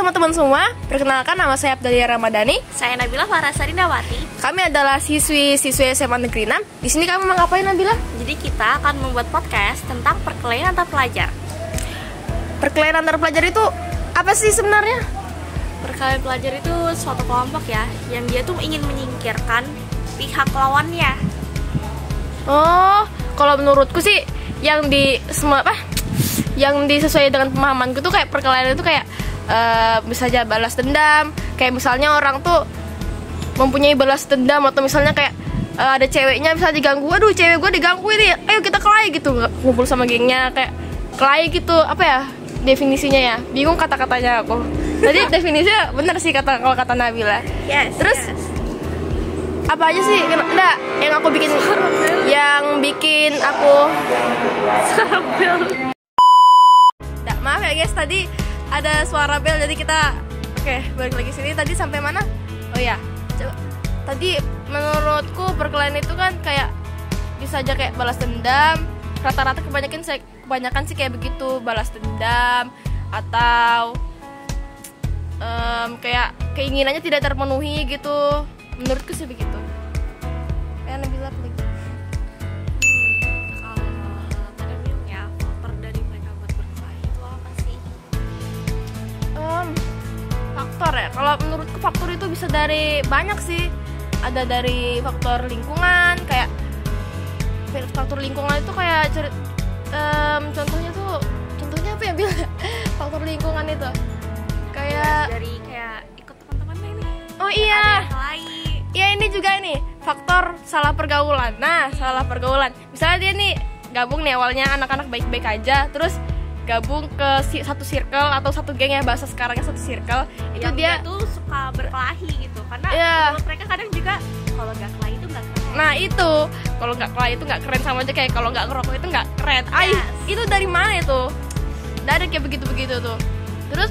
teman-teman semua, perkenalkan nama saya Abdalia Ramadhani. Saya Nabila Farasarindawati. Kami adalah siswi SMA Negeri 6. Di sini kami mau ngapain, Nabila? Jadi kita akan membuat podcast tentang perkelahian antar pelajar. Perkelahian antar pelajar itu apa sih sebenarnya? Perkelahian pelajar itu suatu kelompok ya, yang dia tuh ingin menyingkirkan pihak lawannya. Oh, kalau menurutku sih yang disesuaikan dengan pemahamanku tuh kayak perkelahian itu kayak bisa aja balas dendam. Kayak misalnya orang tuh mempunyai balas dendam, atau misalnya kayak ada ceweknya bisa diganggu, aduh cewek gue diganggu ini, ayo kita kelahi gitu, ngumpul sama gengnya kayak kelahi gitu. Apa ya definisinya ya? Bingung kata-katanya aku. Jadi definisinya bener sih kalau kata Nabila. Yes. Terus apa aja sih? Enggak, yang bikin aku maaf ya guys, tadi ada suara bel jadi kita balik lagi sini. Tadi sampai mana? Oh ya, tadi menurutku perkelahian itu kan kayak bisa aja kayak balas dendam. Rata-rata kebanyakan sih kayak begitu, balas dendam atau kayak keinginannya tidak terpenuhi gitu. Menurutku sih begitu. Kayak Nabila lagi. Faktor ya, kalau menurutku faktor itu bisa dari banyak sih. Ada dari faktor lingkungan, kayak faktor lingkungan itu kayak contohnya apa ya Bil? Faktor lingkungan itu kayak dari kayak ikut teman-teman ini. Oh iya. Ya ini juga nih faktor salah pergaulan. Nah, salah pergaulan. Misalnya dia nih gabung nih awalnya anak-anak baik-baik aja, terus gabung ke satu circle atau satu geng ya, bahasa sekarangnya satu circle. Itu dia tuh suka berkelahi gitu. Karena menurut mereka kadang juga kalau nggak kelahi itu nggak keren. Nah itu, kalau nggak kelahi itu nggak keren, sama aja kayak kalau nggak ngerokok itu nggak keren. Itu dari mana itu? Dari kayak begitu-begitu tuh. Terus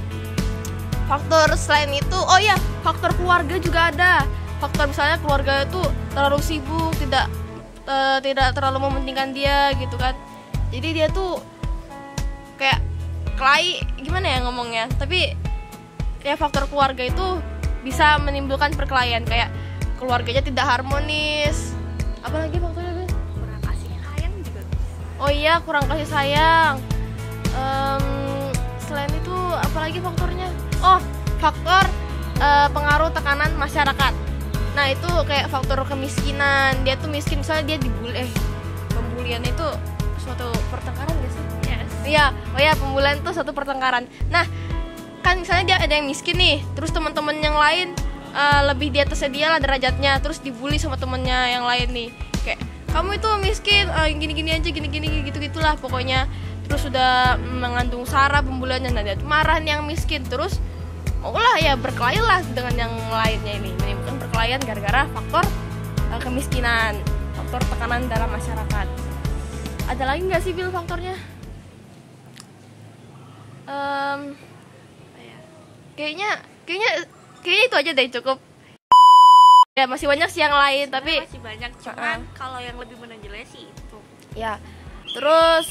faktor selain itu, oh ya, faktor keluarga juga ada. Faktor misalnya keluarga itu terlalu sibuk, tidak terlalu mementingkan dia gitu kan. Jadi dia tuh kayak kelahi, gimana ya ngomongnya, tapi ya faktor keluarga itu bisa menimbulkan perkelahian, kayak keluarganya tidak harmonis. Apalagi faktornya kurang kasih sayang juga. Oh iya, kurang kasih sayang. Selain itu apalagi faktornya? Oh, faktor pengaruh tekanan masyarakat. Nah itu kayak faktor kemiskinan. Dia tuh miskin, misalnya dia dibully. Pembulian itu suatu pertengkaran gak sih? Iya, oh ya, pembulian itu suatu pertengkaran. Nah, kan misalnya dia ada yang miskin nih, terus teman-teman yang lain lebih di atasnya dia lah derajatnya, terus dibully sama temennya yang lain nih, kayak kamu itu miskin, gini-gini aja, gini-gini gitu-gitulah pokoknya. Terus sudah mengandung sara pembuliannya, nah dia marah nih yang miskin, terus ya berkelahi lah dengan yang lainnya ini, menimbulkan perkelahian gara-gara faktor kemiskinan, faktor tekanan dalam masyarakat. Ada lagi nggak sih Bil faktornya? Kayaknya itu aja deh, cukup. Ya masih banyak sih yang lain, tapi masih banyak, cuman kalau yang lebih menonjolnya sih itu. Ya, terus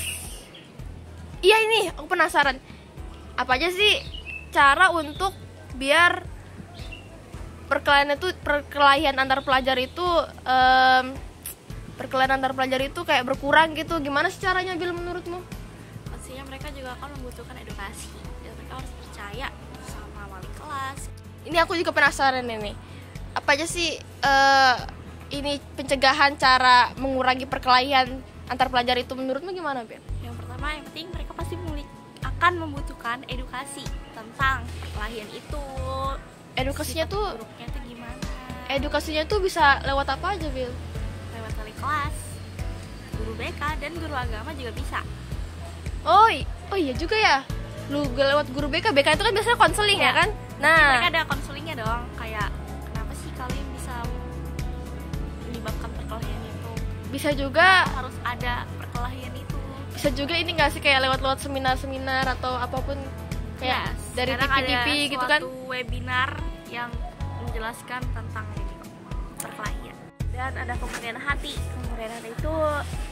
iya, ini aku penasaran, apa aja sih cara untuk biar perkelahian antar pelajar itu kayak berkurang gitu. Gimana sih caranya Bil menurutmu? Pastinya mereka juga akan membutuhkan edukasi, dan mereka harus percaya sama wali kelas. Ini aku juga penasaran ini, apa aja sih ini pencegahan cara mengurangi perkelahian antar pelajar itu menurutmu gimana Bil? Yang pertama, yang penting mereka pasti akan membutuhkan edukasi tentang perkelahian itu. Edukasinya tuh gimana? Edukasinya tuh bisa lewat apa aja Bil? Lewat wali kelas, guru BK, dan guru agama juga bisa. Oh iya juga ya. Lewat guru BK itu kan biasanya konseling ya kan? Nah, mereka ada konselingnya dong, kayak kenapa sih kalian bisa menyebabkan perkelahian itu. Bisa juga harus ada perkelahian itu. Bisa juga ini nggak sih kayak lewat seminar-seminar atau apapun, kayak dari TV gitu kan? Suatu webinar yang menjelaskan tentang ini perkelahian. Dan ada kemurnian hati. Kemurnian hati itu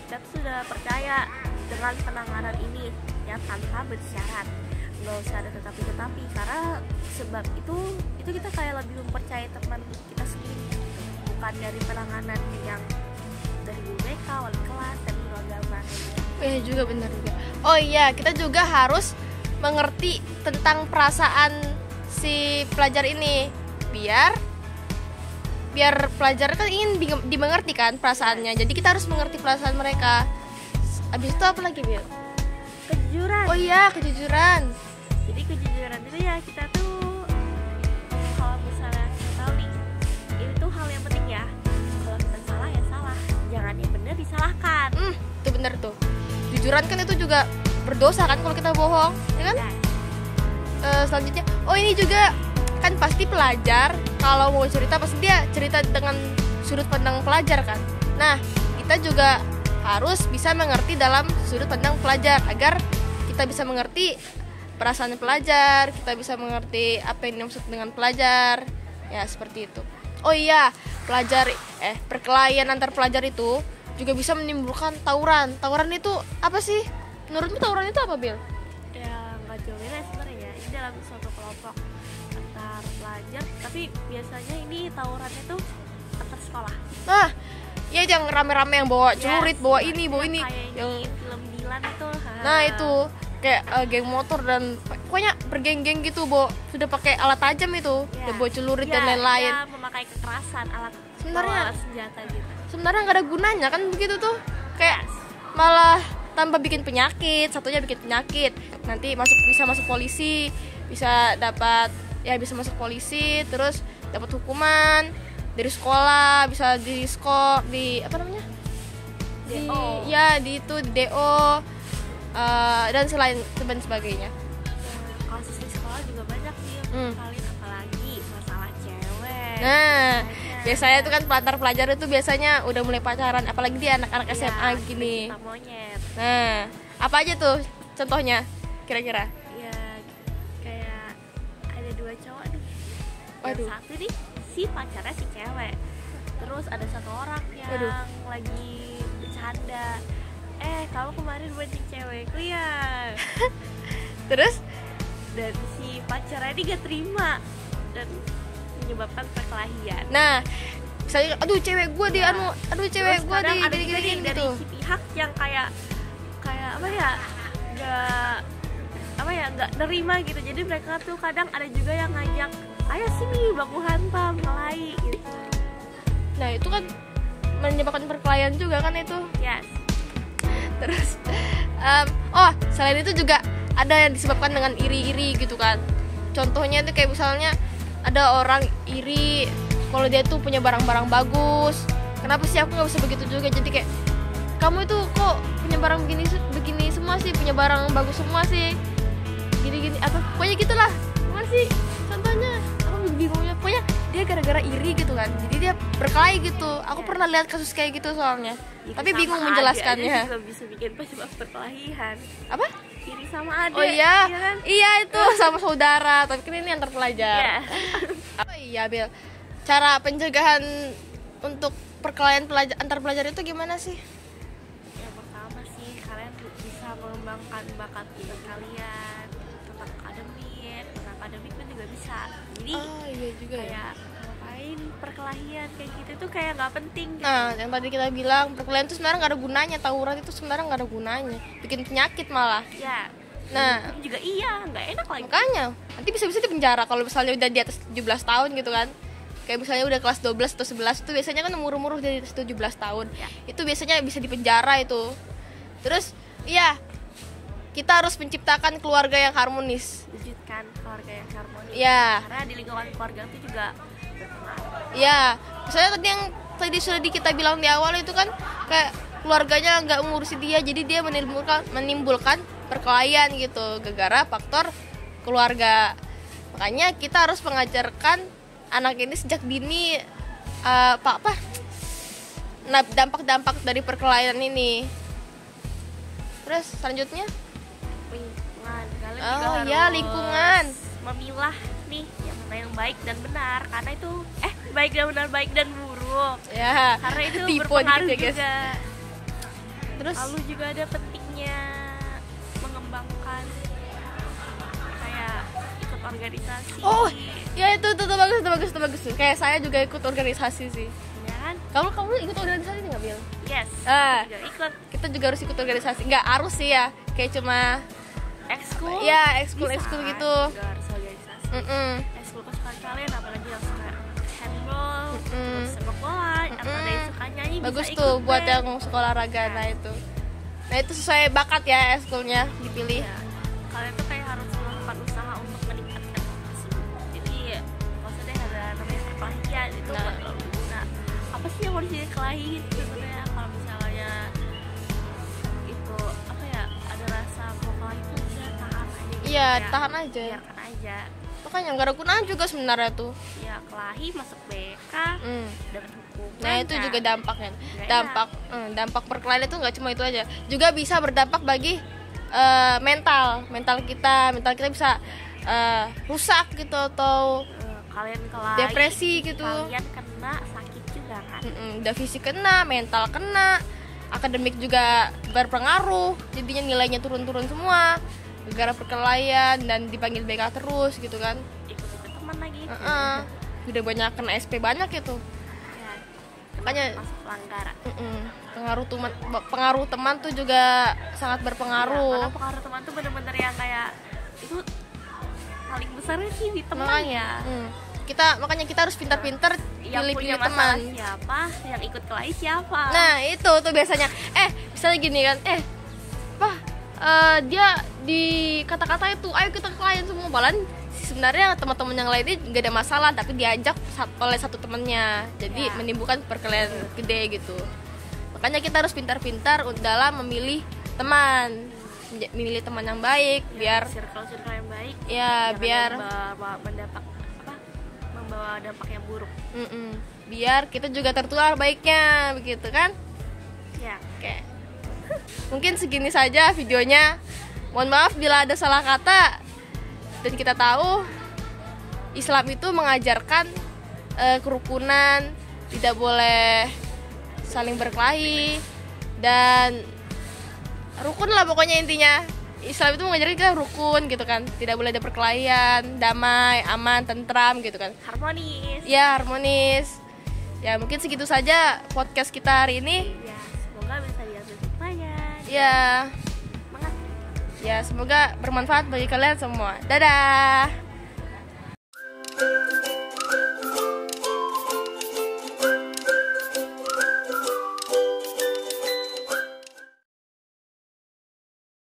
kita sudah percaya dengan penanganan ini yang tanpa bersyarat. Nggak usah ada tetapi karena sebab itu kita kayak lebih mempercayai teman kita sendiri, bukan dari penanganan yang dari guru BK, wali kelas, dan guru agama. Iya juga, benar juga. Oh iya, kita juga harus mengerti tentang perasaan si pelajar ini, biar pelajar kan ingin dimengerti kan perasaannya. Jadi kita harus mengerti perasaan mereka. Abis itu apa lagi, Bil? Kejujuran. Oh iya, kejujuran. Jadi kejujuran itu ya kita tuh kalau misalnya kita tahu nih, ini tuh hal yang penting ya. Kalau kita salah ya salah, jangan yang benar disalahkan. Itu bener tuh. Jujuran kan itu juga berdosa kan kalau kita bohong, ya kan? Selanjutnya, oh ini juga kan pasti pelajar kalau mau cerita pasti dia cerita dengan sudut pandang pelajar kan. Nah, kita juga harus bisa mengerti dalam sudut pandang pelajar agar kita bisa mengerti perasaan pelajar, kita bisa mengerti apa yang dimaksud dengan pelajar. Ya, seperti itu. Oh iya, perkelahian antar pelajar itu juga bisa menimbulkan tawuran. Tawuran itu apa sih? Menurutmu tawuran itu apa, Bil? Ya, nggak jauh beda sebenarnya. Ini dalam suatu kelompok antar pelajar, tapi biasanya ini tawurannya tuh antar sekolah. Nah, ya yang rame-rame yang bawa celurit, bawa ini, kayak yang di film Dilan itu. Nah, itu kayak geng motor dan pokoknya bergeng-geng gitu, sudah pakai alat tajam itu, udah bawa celurit dan lain-lain. Ya, memakai kekerasan, alat sebenarnya senjata gitu. Sebenarnya nggak ada gunanya kan begitu tuh, kayak malah tambah bikin penyakit, satunya bikin penyakit. Nanti bisa masuk polisi, bisa masuk polisi, terus dapat hukuman dari sekolah, bisa di apa namanya? DO. Di DO dan sebagainya. Kasus di sekolah juga banyak nih, apalagi masalah cewek. Nah, biasanya itu kan pelajar itu biasanya udah mulai pacaran, apalagi dia anak-anak SMA gini. Monyet. Nah, apa aja tuh contohnya kira-kira? Ya, kayak ada 2 cowok nih. Waduh. Yang satu nih si pacarnya si cewek. Terus ada satu orang yang lagi bercanda. Kamu kemarin bonceng cewekku ya. Terus dan si pacarnya ini gak terima dan menyebabkan perkelahian. Nah, misalnya aduh cewek gue cewek gue dari gitu. Si pihak yang kayak apa ya, nggak nerima gitu. Jadi mereka tuh kadang ada juga yang ngajak, ayo sini baku hantam, kelahi gitu. Nah, itu kan menyebabkan perkelahian juga kan itu. Yes. Terus selain itu juga ada yang disebabkan dengan iri-iri gitu kan. Contohnya itu kayak misalnya ada orang iri kalau dia tuh punya barang-barang bagus. Kenapa sih aku nggak bisa begitu juga? Jadi kayak kamu itu kok punya barang begini semua sih, punya barang bagus semua sih, gini atau pokoknya gitulah. Gimana sih contohnya? Aku bingungnya. Pokoknya dia gara-gara iri gitu kan, jadi dia berkelahi gitu. Aku pernah lihat kasus kayak gitu soalnya. Tapi bingung menjelaskannya. Juga bisa bikin penyebab perkelahian. Apa? Iri sama adik. Oh iya, ya kan? iya itu sama saudara. Tapi kan ini antar pelajar. Oh iya, Bel. Cara pencegahan untuk perkelahian antar pelajar itu gimana sih? Yang pertama sih kalian bisa mengembangkan bakat kalian tentang akademik pun juga bisa. Jadi iya juga kayak ngapain perkelahian kayak gitu tuh kayak nggak penting gitu. Nah, yang tadi kita bilang perkelahian itu sebenarnya nggak ada gunanya, tawuran itu sebenarnya nggak ada gunanya, bikin penyakit malah. Ya. Nah, juga nggak enak lagi. Makanya nanti bisa-bisa di penjara kalau misalnya udah di atas 17 tahun gitu kan. Kayak misalnya udah kelas 12 atau 11 itu biasanya kan umur-umur dari 17 tahun. Ya. Itu biasanya bisa di penjara itu. Terus, iya, kita harus menciptakan keluarga yang harmonis. Wujudkan keluarga yang harmonis. Ya. Karena di lingkungan keluarga itu juga berpengaruh. Ya, misalnya tadi sudah kita bilang di awal itu kan kayak keluarganya nggak mengurusi dia, jadi dia menimbulkan perkelahian gitu gara-gara faktor keluarga. Makanya kita harus mengajarkan anak ini sejak dini dampak-dampak dari perkelahian ini. Terus selanjutnya lingkungan. Kalian juga harus lingkungan memilah nih yang mana yang baik dan benar, karena itu baik dan benar, baik dan buruk. Ya. Karena itu Tipe berpengaruh gitu ya, guys. juga. Terus lalu juga ada pentingnya organisasi. Oh, ya itu bagus. Kayak saya juga ikut organisasi sih. Ya kan? Kamu ikut organisasi nggak, Bil? Yes. Juga ikut Kita juga harus ikut organisasi. Nggak harus sih ya, kayak cuma ekskul. ya ekskul Bisa, gitu. juga harus organisasi. Ekskul kesukaan kalian, apalagi yang suka handball, terus sepak bola, atau ada yang suka nyanyi, Bagus bisa tuh ikut buat band. yang sekolah olahraga. Nah itu sesuai bakat ya ekskulnya dipilih. Ya, kalian tuh kayak harus melakukan usaha untuk meningkatkan hal tersebut. Jadi maksudnya ada namanya perkelahian itu Nah. buat kalau guna apa sih yang mau dikelahi sebenarnya. Kalau misalnya itu apa ya, ada rasa mau kelahi itu udah tahan aja gitu. Iya, Ya, tahan aja. biarkan aja. Makanya nggak ada gunaan juga sebenarnya tuh. Ya kelahi masuk BK dapat hukuman. Nah itu juga dampaknya. Nggak Dampak perkelahian itu nggak cuma itu aja. Juga bisa berdampak bagi mental kita bisa rusak gitu atau kalian kelahi, depresi gitu. kalian kena sakit juga kan. Udah fisik kena, mental kena, akademik juga berpengaruh. Jadinya nilainya turun-turun semua gara-gara perkelahian dan dipanggil BK terus gitu kan. Ikut teman lagi. Udah banyak kena SP banyak itu. Ya, Makanya masuk pelanggaran. pengaruh teman tuh juga sangat Ya, berpengaruh. karena pengaruh teman tuh bener-bener yang kayak itu paling besarnya sih di teman ya. Makanya kita harus pintar-pintar Yang punya pilih-pilih masalah teman. siapa, yang ikut kelahi siapa. Nah itu tuh biasanya misalnya gini kan, dia di kata-kata itu ayo kita klien semua, malah sebenarnya teman-teman yang lainnya nggak ada masalah tapi diajak oleh satu temannya, jadi Ya. menimbulkan perkelahian gede gitu. Makanya kita harus pintar-pintar dalam memilih teman, memilih teman yang baik biar circle yang baik. ya jangan biar membawa dampak yang buruk. biar kita juga tertular baiknya begitu kan. Ya. Oke. Mungkin segini saja videonya. Mohon maaf bila ada salah kata. Dan kita tahu Islam itu mengajarkan kerukunan, tidak boleh saling berkelahi dan rukun lah pokoknya intinya. Islam itu mengajarkan kita rukun gitu kan. Tidak boleh ada perkelahian, damai, aman, tentram gitu kan. Harmonis. Ya, harmonis. Ya, mungkin segitu saja podcast kita hari ini. Ya, semoga bisa diambil hikmahnya. Ya. Semangat. Ya, semoga bermanfaat bagi kalian semua. Dadah.